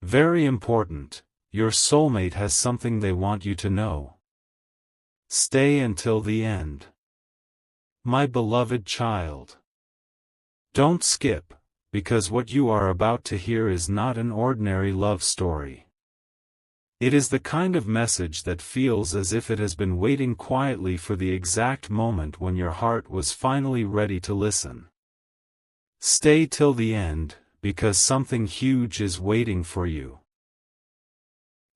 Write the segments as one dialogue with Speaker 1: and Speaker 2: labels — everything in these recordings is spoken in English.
Speaker 1: Very important, your soulmate has something they want you to know. Stay until the end. My beloved child. Don't skip, because what you are about to hear is not an ordinary love story. It is the kind of message that feels as if it has been waiting quietly for the exact moment when your heart was finally ready to listen. Stay till the end, because something huge is waiting for you.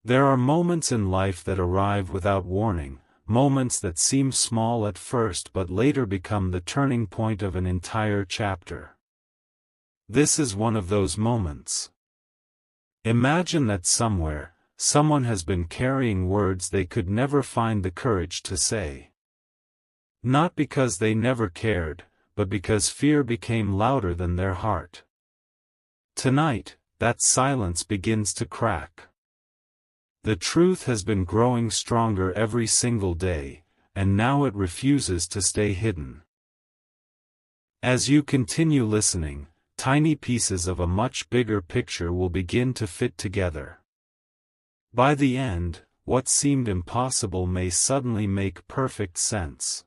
Speaker 1: There are moments in life that arrive without warning, moments that seem small at first but later become the turning point of an entire chapter. This is one of those moments. Imagine that somewhere, someone has been carrying words they could never find the courage to say. Not because they never cared, but because fear became louder than their heart. Tonight, that silence begins to crack. The truth has been growing stronger every single day, and now it refuses to stay hidden. As you continue listening, tiny pieces of a much bigger picture will begin to fit together. By the end, what seemed impossible may suddenly make perfect sense.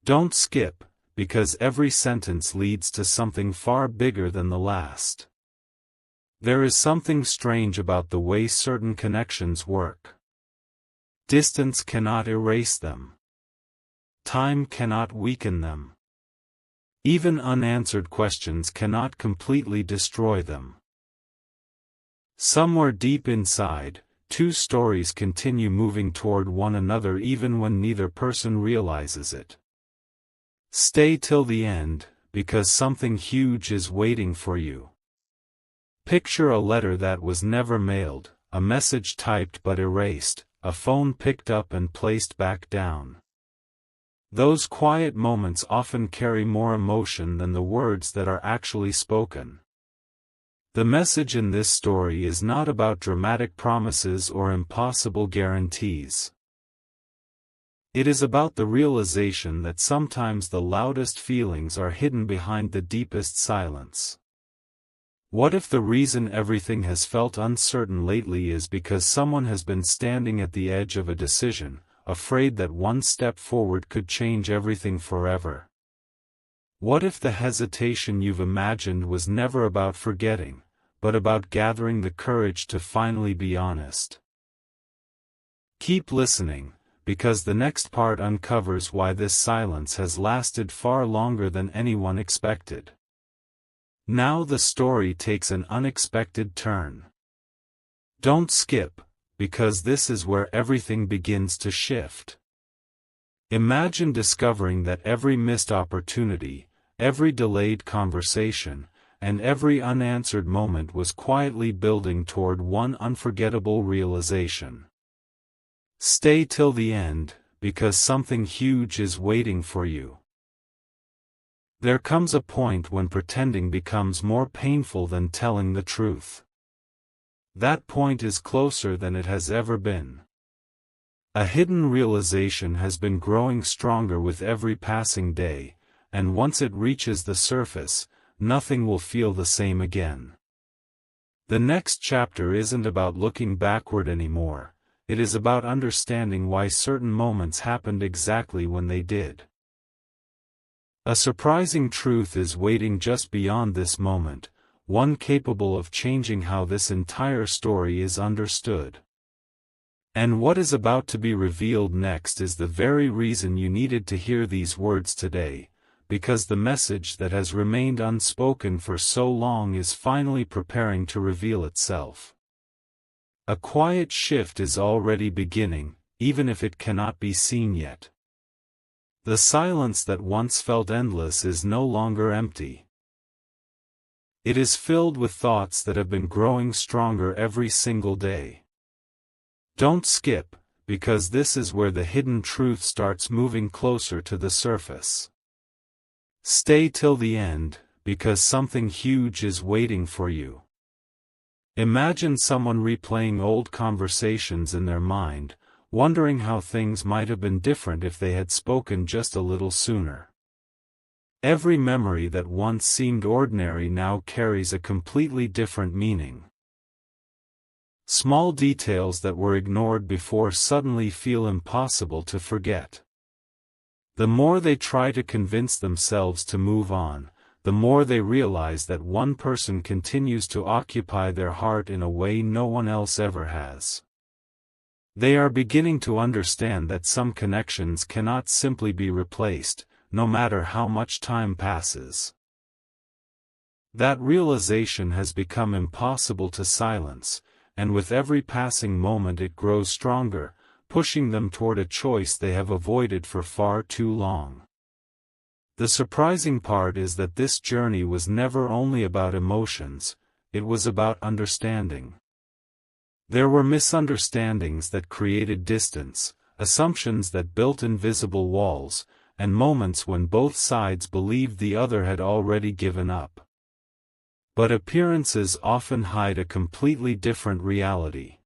Speaker 1: Don't skip, because every sentence leads to something far bigger than the last. There is something strange about the way certain connections work. Distance cannot erase them. Time cannot weaken them. Even unanswered questions cannot completely destroy them. Somewhere deep inside, two stories continue moving toward one another even when neither person realizes it. Stay till the end, because something huge is waiting for you. Picture a letter that was never mailed, a message typed but erased, a phone picked up and placed back down. Those quiet moments often carry more emotion than the words that are actually spoken. The message in this story is not about dramatic promises or impossible guarantees. It is about the realization that sometimes the loudest feelings are hidden behind the deepest silence. What if the reason everything has felt uncertain lately is because someone has been standing at the edge of a decision, afraid that one step forward could change everything forever? What if the hesitation you've imagined was never about forgetting, but about gathering the courage to finally be honest? Keep listening, because the next part uncovers why this silence has lasted far longer than anyone expected. Now the story takes an unexpected turn. Don't skip, because this is where everything begins to shift. Imagine discovering that every missed opportunity, every delayed conversation, and every unanswered moment was quietly building toward one unforgettable realization. Stay till the end, because something huge is waiting for you. There comes a point when pretending becomes more painful than telling the truth. That point is closer than it has ever been. A hidden realization has been growing stronger with every passing day, and once it reaches the surface, nothing will feel the same again. The next chapter isn't about looking backward anymore. It is about understanding why certain moments happened exactly when they did. A surprising truth is waiting just beyond this moment, one capable of changing how this entire story is understood. And what is about to be revealed next is the very reason you needed to hear these words today, because the message that has remained unspoken for so long is finally preparing to reveal itself. A quiet shift is already beginning, even if it cannot be seen yet. The silence that once felt endless is no longer empty. It is filled with thoughts that have been growing stronger every single day. Don't skip, because this is where the hidden truth starts moving closer to the surface. Stay till the end, because something huge is waiting for you. Imagine someone replaying old conversations in their mind, wondering how things might have been different if they had spoken just a little sooner. Every memory that once seemed ordinary now carries a completely different meaning. Small details that were ignored before suddenly feel impossible to forget. The more they try to convince themselves to move on, the more they realize that one person continues to occupy their heart in a way no one else ever has. They are beginning to understand that some connections cannot simply be replaced, no matter how much time passes. That realization has become impossible to silence, and with every passing moment it grows stronger, pushing them toward a choice they have avoided for far too long. The surprising part is that this journey was never only about emotions, it was about understanding. There were misunderstandings that created distance, assumptions that built invisible walls, and moments when both sides believed the other had already given up. But appearances often hide a completely different reality.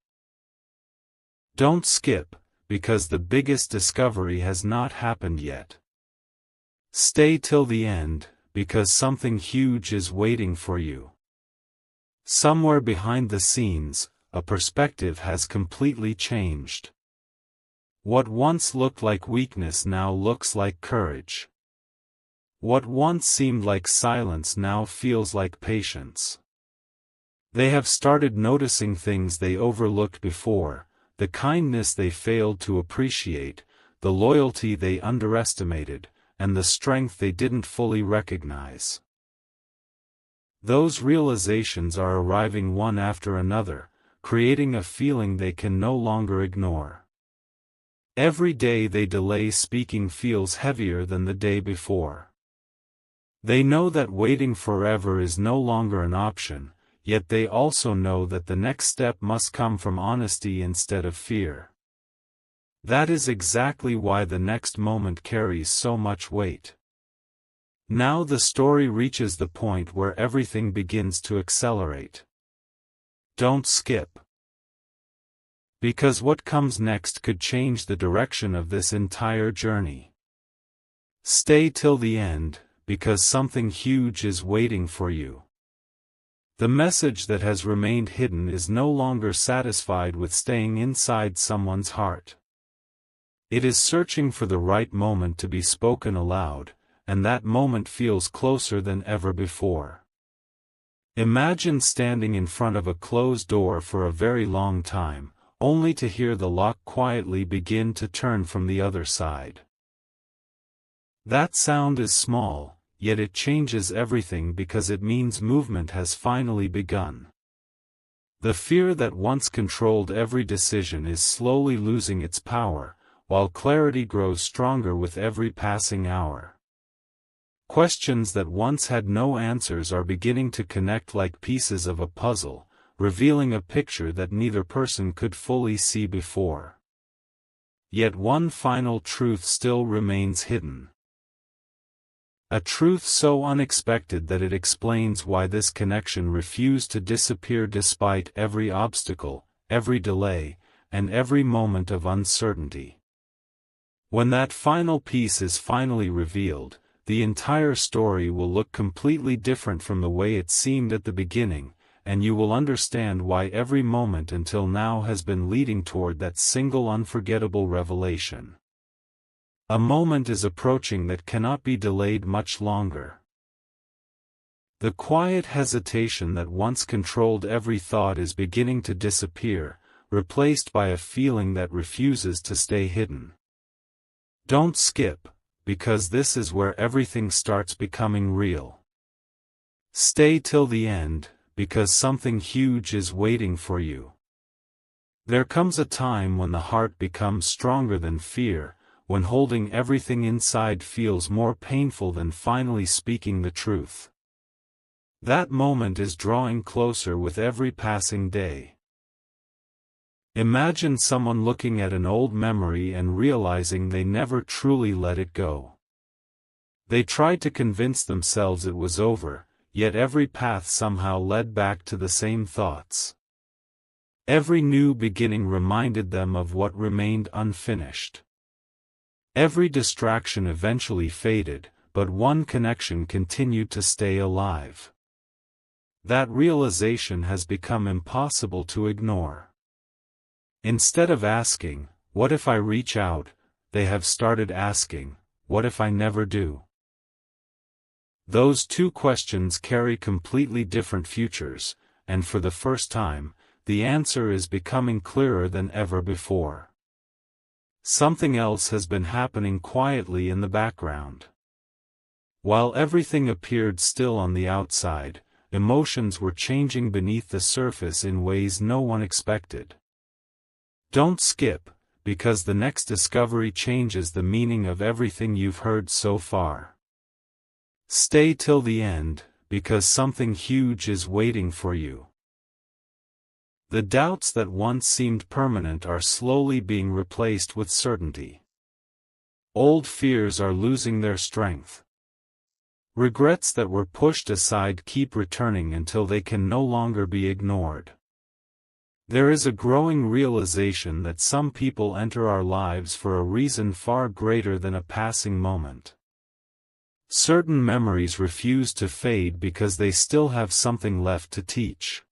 Speaker 1: Don't skip, because the biggest discovery has not happened yet. Stay till the end, because something huge is waiting for you. Somewhere behind the scenes, a perspective has completely changed. What once looked like weakness now looks like courage. What once seemed like silence now feels like patience. They have started noticing things they overlooked before, the kindness they failed to appreciate, the loyalty they underestimated, and the strength they didn't fully recognize. Those realizations are arriving one after another, creating a feeling they can no longer ignore. Every day they delay speaking feels heavier than the day before. They know that waiting forever is no longer an option, yet they also know that the next step must come from honesty instead of fear. That is exactly why the next moment carries so much weight. Now the story reaches the point where everything begins to accelerate. Don't skip. Because what comes next could change the direction of this entire journey. Stay till the end, because something huge is waiting for you. The message that has remained hidden is no longer satisfied with staying inside someone's heart. It is searching for the right moment to be spoken aloud, and that moment feels closer than ever before. Imagine standing in front of a closed door for a very long time, only to hear the lock quietly begin to turn from the other side. That sound is small, yet it changes everything because it means movement has finally begun. The fear that once controlled every decision is slowly losing its power, while clarity grows stronger with every passing hour. Questions that once had no answers are beginning to connect like pieces of a puzzle, revealing a picture that neither person could fully see before. Yet one final truth still remains hidden. A truth so unexpected that it explains why this connection refused to disappear despite every obstacle, every delay, and every moment of uncertainty. When that final piece is finally revealed, the entire story will look completely different from the way it seemed at the beginning, and you will understand why every moment until now has been leading toward that single unforgettable revelation. A moment is approaching that cannot be delayed much longer. The quiet hesitation that once controlled every thought is beginning to disappear, replaced by a feeling that refuses to stay hidden. Don't skip, because this is where everything starts becoming real. Stay till the end, because something huge is waiting for you. There comes a time when the heart becomes stronger than fear, when holding everything inside feels more painful than finally speaking the truth. That moment is drawing closer with every passing day. Imagine someone looking at an old memory and realizing they never truly let it go. They tried to convince themselves it was over, yet every path somehow led back to the same thoughts. Every new beginning reminded them of what remained unfinished. Every distraction eventually faded, but one connection continued to stay alive. That realization has become impossible to ignore. Instead of asking, "What if I reach out?" they have started asking, "What if I never do?" Those two questions carry completely different futures, and for the first time, the answer is becoming clearer than ever before. Something else has been happening quietly in the background. While everything appeared still on the outside, emotions were changing beneath the surface in ways no one expected. Don't skip, because the next discovery changes the meaning of everything you've heard so far. Stay till the end, because something huge is waiting for you. The doubts that once seemed permanent are slowly being replaced with certainty. Old fears are losing their strength. Regrets that were pushed aside keep returning until they can no longer be ignored. There is a growing realization that some people enter our lives for a reason far greater than a passing moment. Certain memories refuse to fade because they still have something left to teach.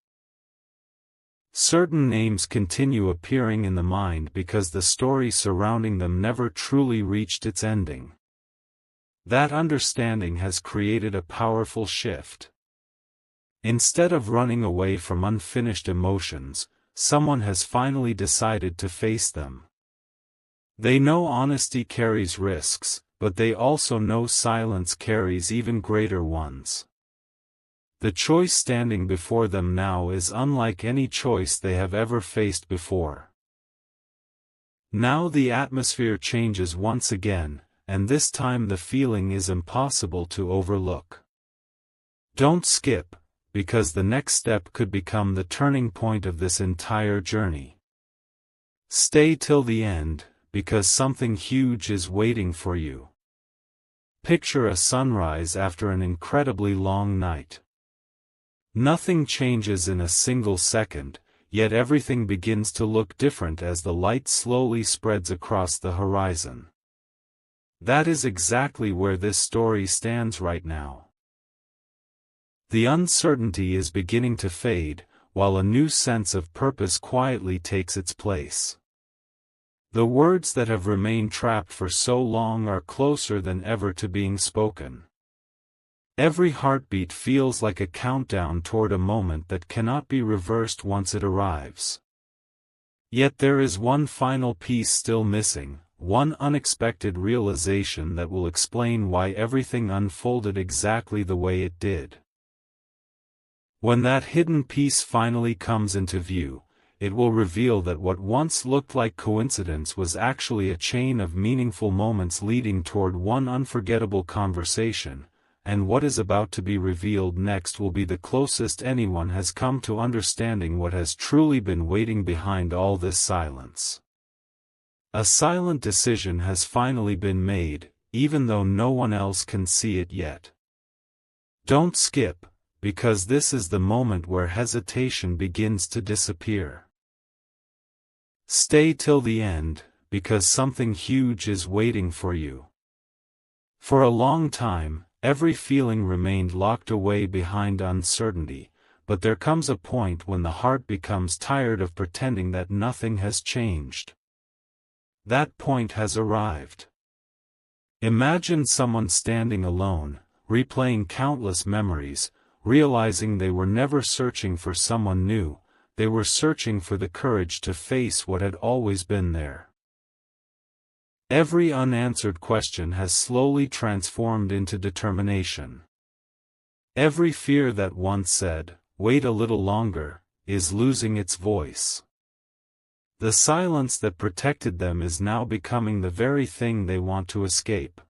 Speaker 1: Certain names continue appearing in the mind because the story surrounding them never truly reached its ending. That understanding has created a powerful shift. Instead of running away from unfinished emotions, someone has finally decided to face them. They know honesty carries risks, but they also know silence carries even greater ones. The choice standing before them now is unlike any choice they have ever faced before. Now the atmosphere changes once again, and this time the feeling is impossible to overlook. Don't skip, because the next step could become the turning point of this entire journey. Stay till the end, because something huge is waiting for you. Picture a sunrise after an incredibly long night. Nothing changes in a single second, yet everything begins to look different as the light slowly spreads across the horizon. That is exactly where this story stands right now. The uncertainty is beginning to fade, while a new sense of purpose quietly takes its place. The words that have remained trapped for so long are closer than ever to being spoken. Every heartbeat feels like a countdown toward a moment that cannot be reversed once it arrives. Yet there is one final piece still missing, one unexpected realization that will explain why everything unfolded exactly the way it did. When that hidden piece finally comes into view, it will reveal that what once looked like coincidence was actually a chain of meaningful moments leading toward one unforgettable conversation, and what is about to be revealed next will be the closest anyone has come to understanding what has truly been waiting behind all this silence. A silent decision has finally been made, even though no one else can see it yet. Don't skip, because this is the moment where hesitation begins to disappear. Stay till the end, because something huge is waiting for you. For a long time, every feeling remained locked away behind uncertainty, but there comes a point when the heart becomes tired of pretending that nothing has changed. That point has arrived. Imagine someone standing alone, replaying countless memories, realizing they were never searching for someone new, they were searching for the courage to face what had always been there. Every unanswered question has slowly transformed into determination. Every fear that once said, "Wait a little longer," is losing its voice. The silence that protected them is now becoming the very thing they want to escape.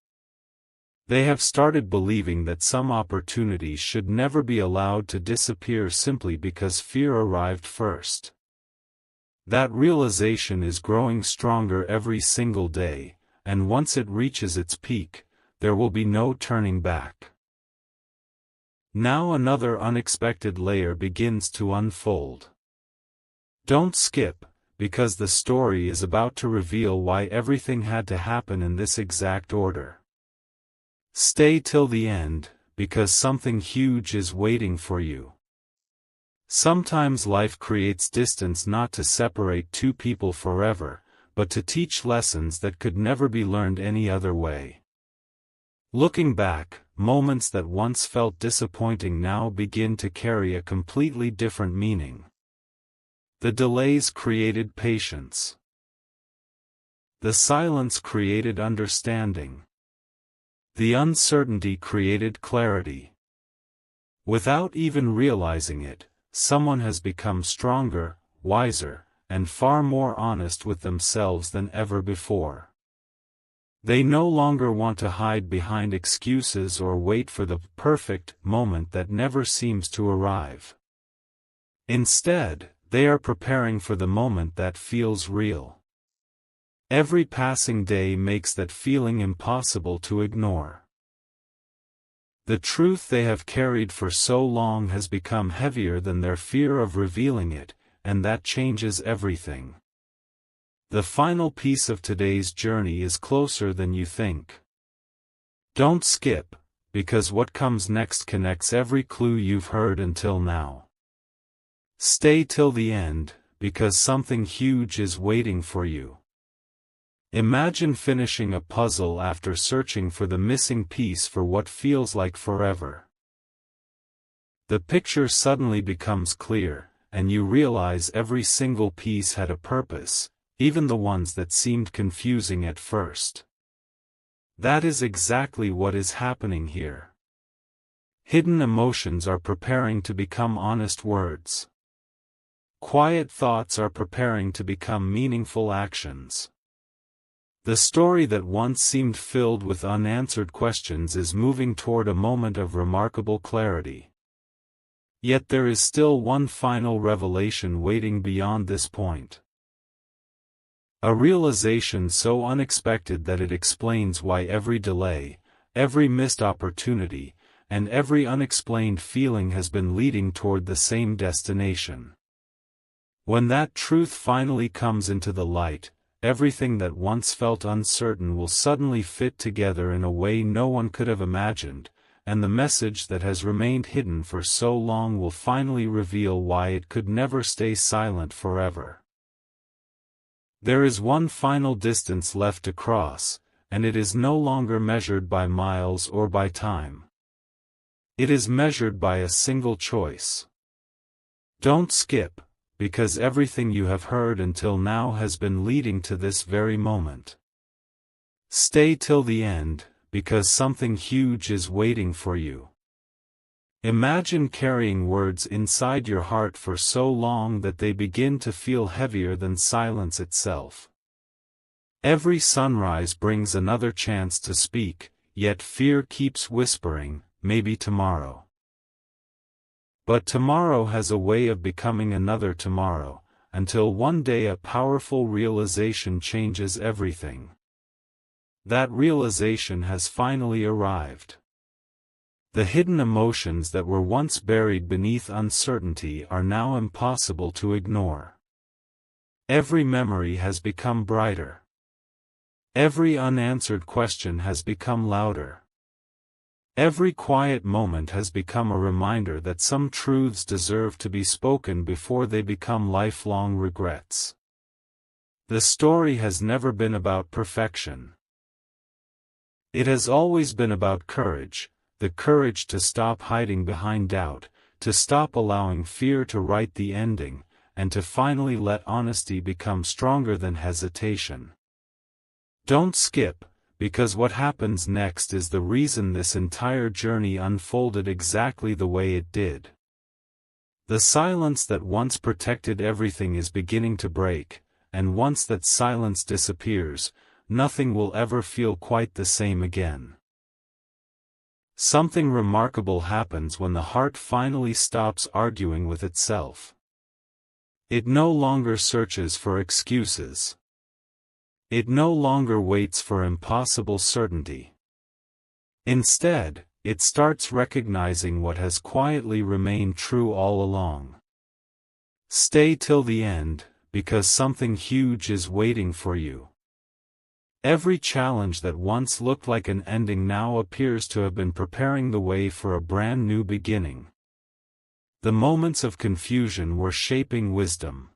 Speaker 1: They have started believing that some opportunities should never be allowed to disappear simply because fear arrived first. That realization is growing stronger every single day, and once it reaches its peak, there will be no turning back. Now another unexpected layer begins to unfold. Don't skip, because the story is about to reveal why everything had to happen in this exact order. Stay till the end, because something huge is waiting for you. Sometimes life creates distance not to separate two people forever, but to teach lessons that could never be learned any other way. Looking back, moments that once felt disappointing now begin to carry a completely different meaning. The delays created patience. The silence created understanding. The uncertainty created clarity. Without even realizing it, someone has become stronger, wiser, and far more honest with themselves than ever before. They no longer want to hide behind excuses or wait for the perfect moment that never seems to arrive. Instead, they are preparing for the moment that feels real. Every passing day makes that feeling impossible to ignore. The truth they have carried for so long has become heavier than their fear of revealing it, and that changes everything. The final piece of today's journey is closer than you think. Don't skip, because what comes next connects every clue you've heard until now. Stay till the end, because something huge is waiting for you. Imagine finishing a puzzle after searching for the missing piece for what feels like forever. The picture suddenly becomes clear, and you realize every single piece had a purpose, even the ones that seemed confusing at first. That is exactly what is happening here. Hidden emotions are preparing to become honest words. Quiet thoughts are preparing to become meaningful actions. The story that once seemed filled with unanswered questions is moving toward a moment of remarkable clarity. Yet there is still one final revelation waiting beyond this point. A realization so unexpected that it explains why every delay, every missed opportunity, and every unexplained feeling has been leading toward the same destination. When that truth finally comes into the light, everything that once felt uncertain will suddenly fit together in a way no one could have imagined, and the message that has remained hidden for so long will finally reveal why it could never stay silent forever. There is one final distance left to cross, and it is no longer measured by miles or by time. It is measured by a single choice. Don't skip, because everything you have heard until now has been leading to this very moment. Stay till the end, because something huge is waiting for you. Imagine carrying words inside your heart for so long that they begin to feel heavier than silence itself. Every sunrise brings another chance to speak, yet fear keeps whispering, maybe tomorrow. But tomorrow has a way of becoming another tomorrow, until one day a powerful realization changes everything. That realization has finally arrived. The hidden emotions that were once buried beneath uncertainty are now impossible to ignore. Every memory has become brighter. Every unanswered question has become louder. Every quiet moment has become a reminder that some truths deserve to be spoken before they become lifelong regrets. The story has never been about perfection. It has always been about courage. The courage to stop hiding behind doubt, to stop allowing fear to write the ending, and to finally let honesty become stronger than hesitation. Don't skip, because what happens next is the reason this entire journey unfolded exactly the way it did. The silence that once protected everything is beginning to break, and once that silence disappears, nothing will ever feel quite the same again. Something remarkable happens when the heart finally stops arguing with itself. It no longer searches for excuses. It no longer waits for impossible certainty. Instead, it starts recognizing what has quietly remained true all along. Stay till the end, because something huge is waiting for you. Every challenge that once looked like an ending now appears to have been preparing the way for a brand new beginning. The moments of confusion were shaping wisdom.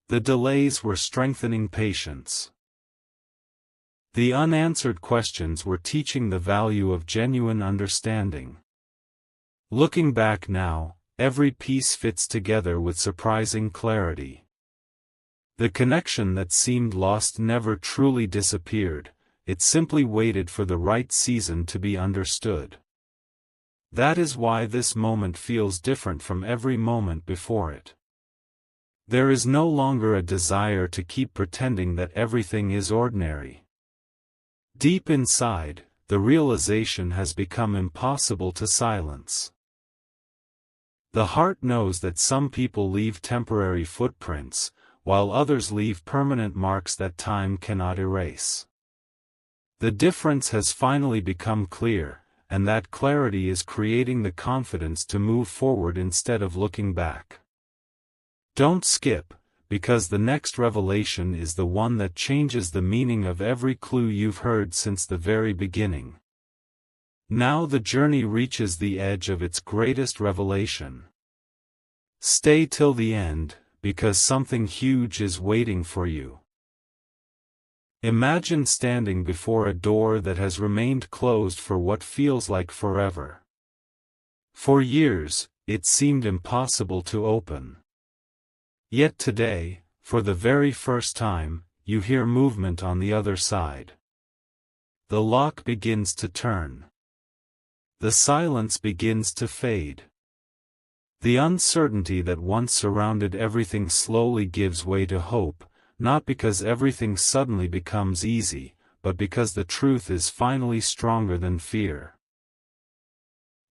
Speaker 1: The delays were strengthening patience. The unanswered questions were teaching the value of genuine understanding. Looking back now, every piece fits together with surprising clarity. The connection that seemed lost never truly disappeared, it simply waited for the right season to be understood. That is why this moment feels different from every moment before it. There is no longer a desire to keep pretending that everything is ordinary. Deep inside, the realization has become impossible to silence. The heart knows that some people leave temporary footprints, while others leave permanent marks that time cannot erase. The difference has finally become clear, and that clarity is creating the confidence to move forward instead of looking back. Don't skip, because the next revelation is the one that changes the meaning of every clue you've heard since the very beginning. Now the journey reaches the edge of its greatest revelation. Stay till the end, because something huge is waiting for you. Imagine standing before a door that has remained closed for what feels like forever. For years, it seemed impossible to open. Yet today, for the very first time, you hear movement on the other side. The lock begins to turn. The silence begins to fade. The uncertainty that once surrounded everything slowly gives way to hope, not because everything suddenly becomes easy, but because the truth is finally stronger than fear.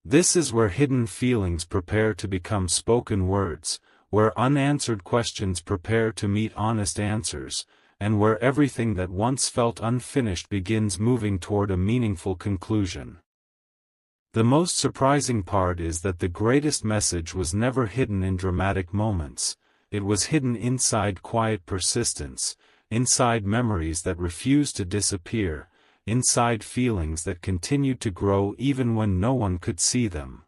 Speaker 1: This is where hidden feelings prepare to become spoken words, where unanswered questions prepare to meet honest answers, and where everything that once felt unfinished begins moving toward a meaningful conclusion. The most surprising part is that the greatest message was never hidden in dramatic moments, it was hidden inside quiet persistence, inside memories that refused to disappear, inside feelings that continued to grow even when no one could see them.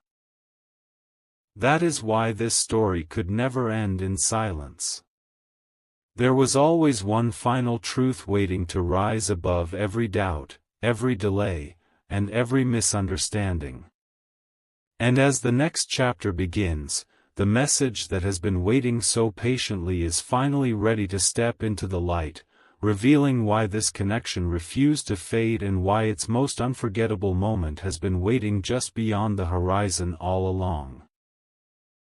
Speaker 1: That is why this story could never end in silence. There was always one final truth waiting to rise above every doubt, every delay, and every misunderstanding. And as the next chapter begins, the message that has been waiting so patiently is finally ready to step into the light, revealing why this connection refused to fade and why its most unforgettable moment has been waiting just beyond the horizon all along.